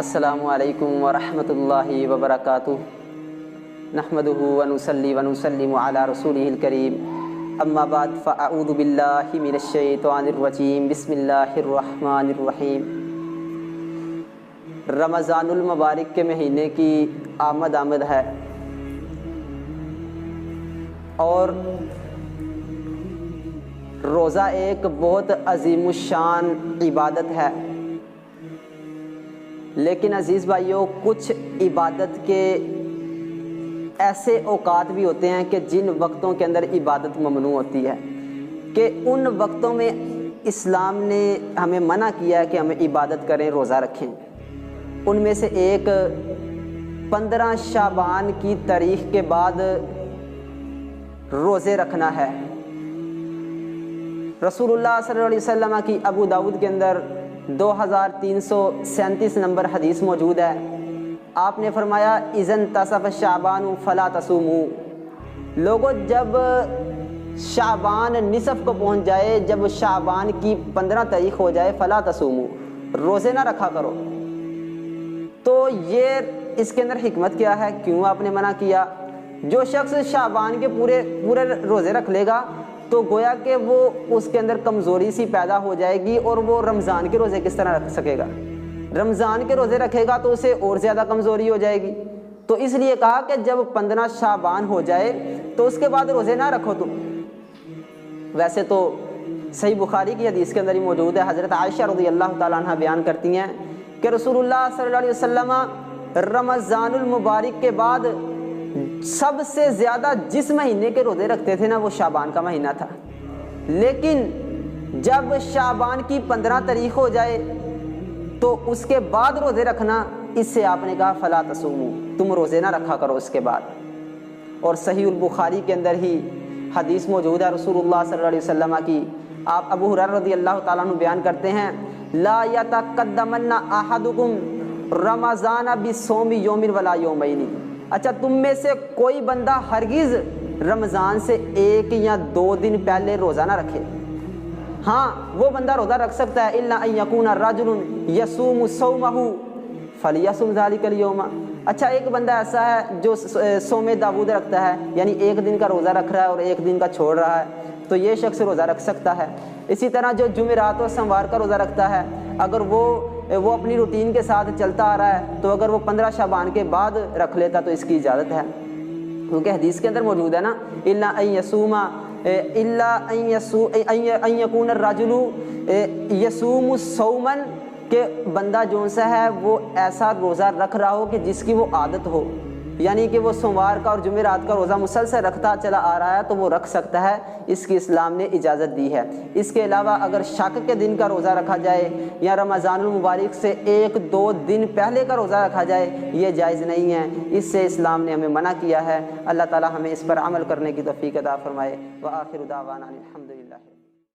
السلام علیکم ورحمۃ اللہ وبرکاتہ نحمدہ ونصلی ونسلم علی رسولہ الکریم اما بعد فاعوذ باللہ من الشیطان الرجیم بسم اللہ الرحمن الرحیم۔ رمضان المبارک کے مہینے کی آمد ہے اور روزہ ایک بہت عظیم الشان عبادت ہے، لیکن عزیز بھائیوں کچھ عبادت کے ایسے اوقات بھی ہوتے ہیں کہ جن وقتوں کے اندر عبادت ممنوع ہوتی ہے، کہ ان وقتوں میں اسلام نے ہمیں منع کیا ہے کہ ہمیں عبادت کریں، روزہ رکھیں۔ ان میں سے ایک 15 شعبان کی تاریخ کے بعد روزے رکھنا ہے۔ رسول اللہ صلی اللہ علیہ وسلم کی ابو داؤد کے اندر 2337 نمبر حدیث موجود ہے۔ آپ نے فرمایا اذا انتصف شعبان فلا تصوموا، لوگوں جب شعبان نصف کو پہنچ جائے، جب شعبان کی 15 تاریخ ہو جائے، فلا تصوموا، روزے نہ رکھا کرو۔ تو یہ اس کے اندر حکمت کیا ہے؟ کیوں آپ نے منع کیا؟ جو شخص شعبان کے پورے روزے رکھ لے گا تو گویا کہ وہ اس کے اندر کمزوری سی پیدا ہو جائے گی، اور وہ رمضان کے روزے کس طرح رکھ سکے گا؟ رمضان کے روزے رکھے گا تو اسے اور زیادہ کمزوری ہو جائے گی۔ تو اس لیے کہا کہ جب 15 شعبان ہو جائے تو اس کے بعد روزے نہ رکھو تم۔ ویسے تو صحیح بخاری کی حدیث کے اندر ہی موجود ہے، حضرت عائشہ رضی اللہ تعالیٰ عنہ بیان کرتی ہیں کہ رسول اللہ صلی اللہ علیہ وسلم رمضان المبارک کے بعد سب سے زیادہ جس مہینے کے روزے رکھتے تھے نا، وہ شعبان کا مہینہ تھا، لیکن جب شعبان کی 15 تاریخ ہو جائے تو اس کے بعد روزے رکھنا، اس سے آپ نے کہا فلا تصوموا، تم روزے نہ رکھا کرو اس کے بعد۔ اور صحیح البخاری کے اندر ہی حدیث موجود ہے رسول اللہ صلی اللہ علیہ وسلم کی، آپ ابو ہریرہ رضی اللہ تعالیٰ عنہ بیان کرتے ہیں لا یتقدمن احدکم رمضان بصوم یوم ولا یومین، اچھا تم میں سے کوئی بندہ ہرگز رمضان سے 1 یا 2 دن پہلے روزہ نہ رکھے۔ ہاں وہ بندہ روزہ رکھ سکتا ہے الا ان یکون رجل یصوم صومہ فلیصم ذلک اليوم، اچھا ایک بندہ ایسا ہے جو صوم داؤد رکھتا ہے، یعنی 1 دن کا روزہ رکھ رہا ہے اور 1 دن کا چھوڑ رہا ہے، تو یہ شخص روزہ رکھ سکتا ہے۔ اسی طرح جو جمعرات اور سوموار کا روزہ رکھتا ہے، اگر وہ اپنی روٹین کے ساتھ چلتا آ رہا ہے تو اگر وہ 15 شعبان کے بعد رکھ لیتا تو اس کی اجازت ہے، کیونکہ حدیث کے اندر موجود ہے نا الا ان یصوم الا ان یکون الرجل یصوم صوما، کہ بندہ جو سا ہے وہ ایسا روزہ رکھ رہا ہو کہ جس کی وہ عادت ہو، یعنی کہ وہ سوموار کا اور جمعرات کا روزہ مسلسل رکھتا چلا آ رہا ہے تو وہ رکھ سکتا ہے، اس کی اسلام نے اجازت دی ہے۔ اس کے علاوہ اگر شک کے دن کا روزہ رکھا جائے یا رمضان المبارک سے 1-2 دن پہلے کا روزہ رکھا جائے، یہ جائز نہیں ہے، اس سے اسلام نے ہمیں منع کیا ہے۔ اللہ تعالی ہمیں اس پر عمل کرنے کی توفیق عطا فرمائے۔ وآخر دعوانا الحمدللہ۔